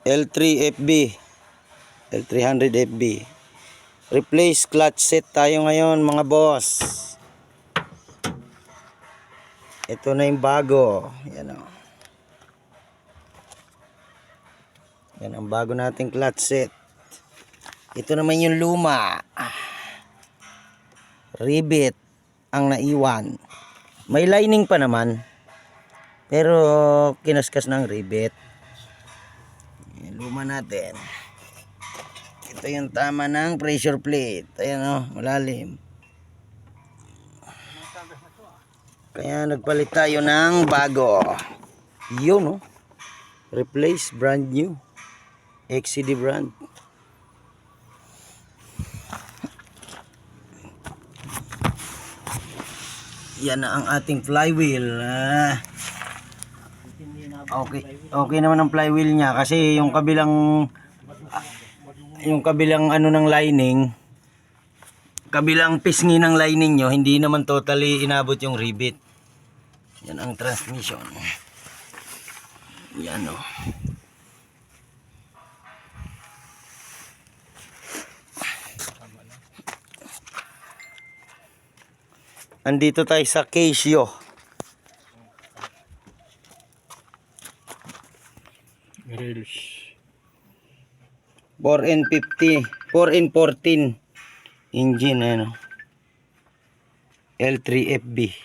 L3FB, L300FB. Replace clutch set tayo ngayon mga boss. Ito na yung bago. Yan o. Yan ang bago nating clutch set. Ito naman yung luma. Rivet ang naiwan. May lining pa naman. Pero kinaskas ng rivet. Yan, luma natin. Ito yung tama ng pressure plate. Ayan o, malalim. Kaya nagpalit tayo ng bago. Yun o. Replace, brand new. XCD brand. Yan na ang ating flywheel. Okay naman ang flywheel niya kasi yung kabilang ano ng lining, kabilang pisngi ng lining nyo, hindi naman totally inabot yung rivet. Yan ang transmission. Yan o. Andito tayo sa Casio. Rails. 4N50, 4N14 engine, ano, L3FB.